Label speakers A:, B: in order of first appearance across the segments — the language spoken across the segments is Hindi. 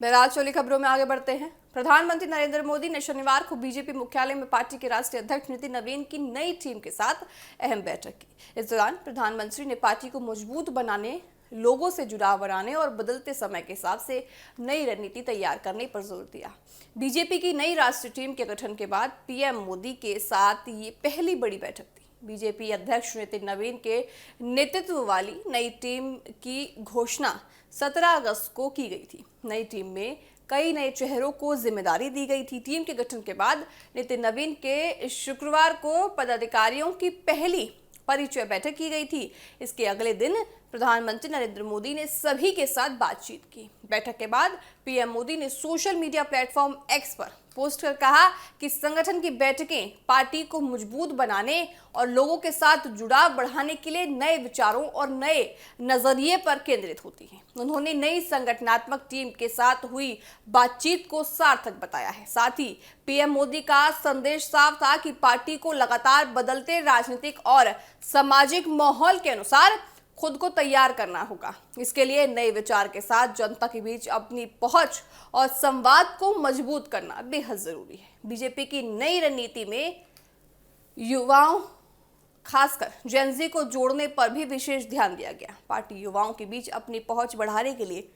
A: बहरहाल चोली खबरों में आगे बढ़ते हैं। प्रधानमंत्री नरेंद्र मोदी ने शनिवार को बीजेपी मुख्यालय में पार्टी के राष्ट्रीय अध्यक्ष नितिन नवीन की नई टीम के साथ अहम बैठक की। इस दौरान प्रधानमंत्री ने पार्टी को मजबूत बनाने, लोगों से जुड़ाव बढ़ाने और बदलते समय के हिसाब से नई रणनीति तैयार करने पर जोर दिया। बीजेपी की नई राष्ट्रीय टीम के गठन के बाद पीएम मोदी के साथ ये पहली बड़ी बैठक थी। बीजेपी अध्यक्ष नितिन नवीन के नेतृत्व वाली नई टीम की घोषणा 17 अगस्त को की गई थी। नई टीम में कई नए चेहरों को जिम्मेदारी दी गई थी। टीम के गठन के बाद नितिन नवीन के शुक्रवार को पदाधिकारियों की पहली परिचय बैठक की गई थी। इसके अगले दिन प्रधानमंत्री नरेंद्र मोदी ने सभी के साथ बातचीत की। बैठक के बाद पीएम मोदी ने सोशल मीडिया प्लेटफॉर्म एक्स पर पोस्ट कर कहा कि संगठन की बैठकें पार्टी को मजबूत बनाने और लोगों के साथ जुड़ाव बढ़ाने के लिए नए विचारों और नए नजरिए पर केंद्रित होती हैं। उन्होंने नई संगठनात्मक टीम के साथ हुई बातचीत को सार्थक बताया है। साथ ही पीएम मोदी का संदेश साफ था कि पार्टी को लगातार बदलते राजनीतिक और सामाजिक माहौल के अनुसार खुद को तैयार करना होगा। इसके लिए नए विचार के साथ जनता के बीच अपनी पहुंच और संवाद को मजबूत करना बेहद जरूरी है। बीजेपी की नई रणनीति में युवाओं, खासकर जेनजी को जोड़ने पर भी विशेष ध्यान दिया गया। पार्टी युवाओं के बीच अपनी पहुंच बढ़ाने के लिए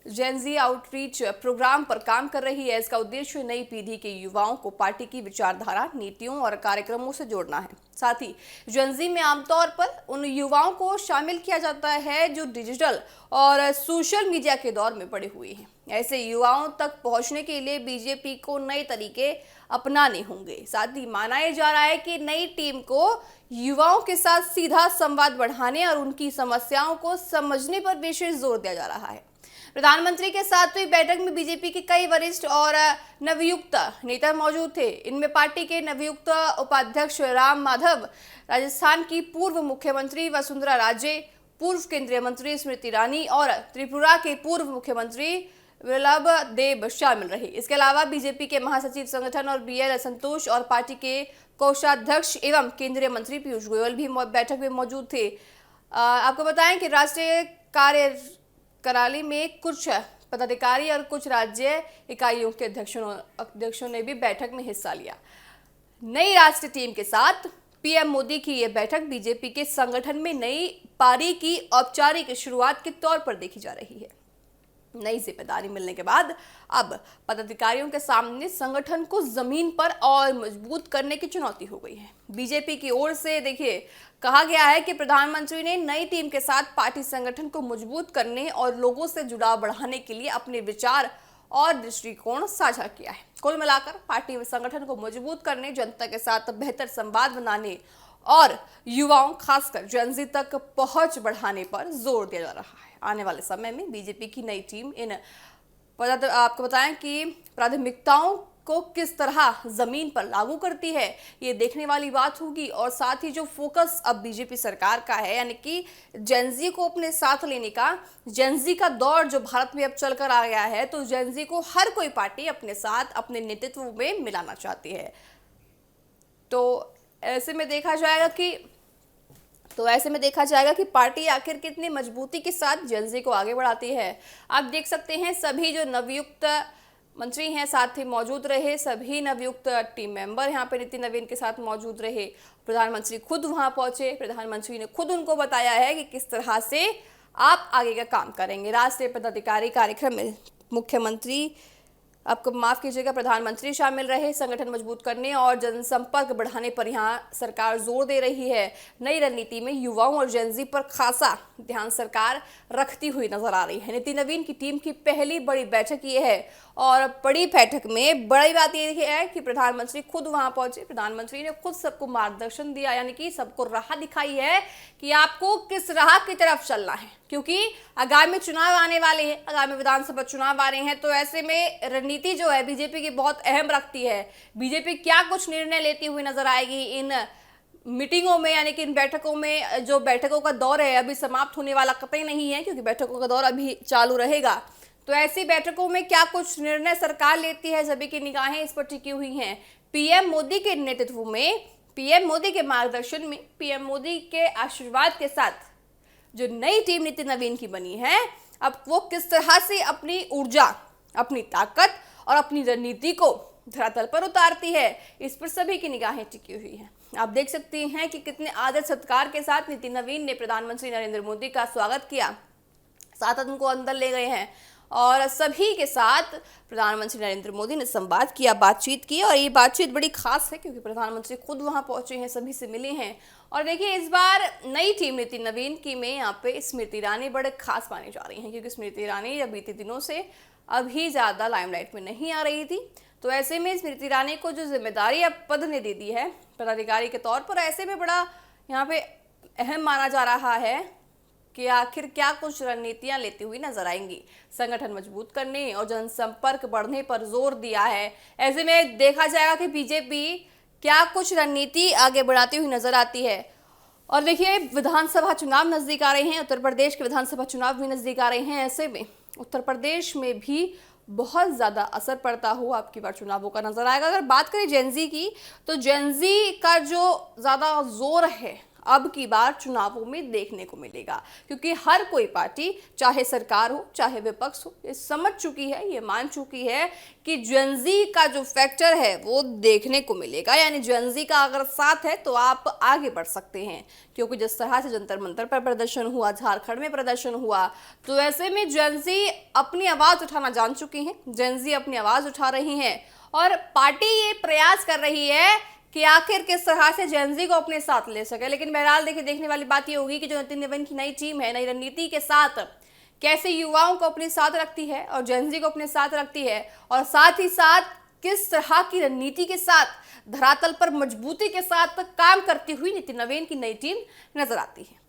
A: जेनजी आउटरीच प्रोग्राम पर काम कर रही है। इसका उद्देश्य नई पीढ़ी के युवाओं को पार्टी की विचारधारा, नीतियों और कार्यक्रमों से जोड़ना है। साथ ही जेनजी में आमतौर पर उन युवाओं को शामिल किया जाता है जो डिजिटल और सोशल मीडिया के दौर में पड़े हुए हैं। ऐसे युवाओं तक पहुंचने के लिए बीजेपी को नए तरीके अपनाने होंगे। साथ ही माना जा रहा है कि नई टीम को युवाओं के साथ सीधा संवाद बढ़ाने और उनकी समस्याओं को समझने पर विशेष जोर दिया जा रहा है। प्रधानमंत्री के साथ हुई बैठक में बीजेपी के कई वरिष्ठ और नवयुक्त नेता मौजूद थे। इनमें पार्टी के नवयुक्त उपाध्यक्ष राम माधव, राजस्थान की पूर्व मुख्यमंत्री वसुंधरा राजे, पूर्व केंद्रीय मंत्री स्मृति ईरानी और त्रिपुरा के पूर्व मुख्यमंत्री वल्लभ देव शामिल रहे। इसके अलावा बीजेपी के महासचिव संगठन और बीएल संतोष और पार्टी के कोषाध्यक्ष एवं केंद्रीय मंत्री पीयूष गोयल भी बैठक में मौजूद थे। आपको बताएं कि राष्ट्रीय कार्यकारिणी में कुछ पदाधिकारी और कुछ राज्य इकाइयों के अध्यक्षों ने भी बैठक में हिस्सा लिया। नई राष्ट्रीय टीम के साथ पीएम मोदी की यह बैठक बीजेपी के संगठन में नई पारी की औपचारिक शुरुआत के तौर पर देखी जा रही है। नई जिम्मेदारी मिलने के बाद अब पदाधिकारियों के सामने संगठन को जमीन पर और मजबूत करने की चुनौती हो गई है। बीजेपी की ओर से देखिए कहा गया है कि प्रधानमंत्री ने नई टीम के साथ पार्टी संगठन को मजबूत करने और लोगों से जुड़ाव बढ़ाने के लिए अपने विचार और दृष्टिकोण साझा किया है। कुल मिलाकर पार्टी में संगठन को मजबूत करने, जनता के साथ बेहतर संवाद बनाने और युवाओं, खासकर जेनजी तक पहुंच बढ़ाने पर जोर दिया जा रहा है। आने वाले समय में बीजेपी की नई टीम आपको बताएं कि प्राथमिकताओं को किस तरह जमीन पर लागू करती है, ये देखने वाली बात होगी। और साथ ही जो फोकस अब बीजेपी सरकार का है, यानी कि जेनजी को अपने साथ लेने का, जेनजी का दौर जो भारत में अब चलकर आ गया है, तो जेनजी को हर कोई पार्टी अपने साथ, अपने नेतृत्व में मिलाना चाहती है। तो ऐसे में देखा जाएगा कि पार्टी आखिर कितनी मजबूती के साथ जेनजी को आगे बढ़ाती है। आप देख सकते हैं सभी जो नवयुक्त मंत्री हैं साथ ही मौजूद रहे, सभी नवयुक्त टीम मेंबर यहाँ पे नितिन नवीन के साथ मौजूद रहे। प्रधानमंत्री खुद वहां पहुंचे, प्रधानमंत्री ने खुद उनको बताया है कि किस तरह से आप आगे का काम करेंगे। राष्ट्रीय पदाधिकारी कार्यक्रम में मुख्यमंत्री, आपको माफ कीजिएगा, प्रधानमंत्री शामिल रहे। संगठन मजबूत करने और जनसंपर्क बढ़ाने पर यहाँ सरकार जोर दे रही है। नई रणनीति में युवाओं और जेनजी पर खासा ध्यान सरकार रखती हुई नजर आ रही है। नितिन नवीन की टीम की पहली बड़ी बैठक ये है और बड़ी बैठक में बड़ी बात यह है कि प्रधानमंत्री खुद वहां पहुंचे। प्रधानमंत्री ने खुद सबको मार्गदर्शन दिया, यानी कि सबको राह दिखाई है कि आपको किस राह की तरफ चलना है, क्योंकि आगामी चुनाव आने वाले हैं, आगामी विधानसभा चुनाव आ रहे हैं। तो ऐसे में रणनीति जो है बीजेपी की बहुत अहम रखती है। बीजेपी क्या कुछ निर्णय लेती हुई नजर आएगी इन मीटिंगों में, यानी कि इन बैठकों में। जो बैठकों का दौर है अभी समाप्त होने वाला कतई नहीं है, क्योंकि बैठकों का दौर अभी चालू रहेगा। तो ऐसी बैठकों में क्या कुछ निर्णय सरकार लेती है, सभी की निगाहें इस पर टिकी हुई हैं। पीएम मोदी के नेतृत्व में, पीएम मोदी के मार्गदर्शन में, पीएम मोदी के आशीर्वाद के साथ जो नई टीम नितिन नवीन की बनी है, अब वो किस तरह से अपनी ऊर्जा, अपनी ताकत और अपनी रणनीति को धरातल पर उतारती है, इस पर सभी की निगाहें टिकी हुई हैं। आप देख सकती हैं कि कितने आदर सत्कार के साथ नीति नवीन ने प्रधानमंत्री नरेंद्र मोदी का स्वागत किया, साथ उनको अंदर ले गए हैं और सभी के साथ प्रधानमंत्री नरेंद्र मोदी ने संवाद किया, बातचीत की। और ये बातचीत बड़ी खास है क्योंकि प्रधानमंत्री खुद वहां पहुंचे हैं, सभी से मिले हैं। और देखिए, इस बार नई टीम नीति नवीन की में यहाँ पे स्मृति ईरानी बड़े खास मानी जा रही हैं, क्योंकि स्मृति ईरानी या बीते दिनों से अभी ज़्यादा लाइमलाइट में नहीं आ रही थी। तो ऐसे में स्मृति ईरानी को जो जिम्मेदारी अब पद ने दे दी है पदाधिकारी के तौर पर, ऐसे में बड़ा यहाँ पे अहम माना जा रहा है कि आखिर क्या कुछ रणनीतियां लेती हुई नजर आएंगी। संगठन मजबूत करने और जनसंपर्क बढ़ने पर जोर दिया है। ऐसे में देखा जाएगा कि बीजेपी क्या कुछ रणनीति आगे बढ़ाती हुई नजर आती है। और देखिए, विधानसभा चुनाव नजदीक आ रहे हैं, उत्तर प्रदेश के विधानसभा चुनाव भी नजदीक आ रहे हैं। ऐसे में उत्तर प्रदेश में भी बहुत ज़्यादा असर पड़ता हुआ आपकी बार चुनावों का नजर आएगा। अगर बात करें जेनजी की, तो जेनजी का जो ज़्यादा जोर है अब की बार चुनावों में देखने को मिलेगा, क्योंकि हर कोई पार्टी, चाहे सरकार हो चाहे विपक्ष हो, ये समझ चुकी है, ये मान चुकी है कि जेनजी का जो फैक्टर है वो देखने को मिलेगा। यानी जेनजी का अगर साथ है तो आप आगे बढ़ सकते हैं, क्योंकि जिस तरह से जंतर मंतर पर प्रदर्शन हुआ, झारखंड में प्रदर्शन हुआ, तो ऐसे में जेनजी अपनी आवाज़ उठाना जान चुकी हैं, जेनजी अपनी आवाज़ उठा रही हैं और पार्टी ये प्रयास कर रही है कि आखिर किस तरह से जेनजी को अपने साथ ले सके। लेकिन बहरहाल देखिए, देखने वाली बात ये होगी कि जो नीति नवीन की नई टीम है, नई रणनीति के साथ कैसे युवाओं को अपने साथ रखती है और जेनजी को अपने साथ रखती है, और साथ ही साथ किस तरह की रणनीति के साथ धरातल पर मजबूती के साथ काम करती हुई नीति नवीन की नई टीम नजर आती है।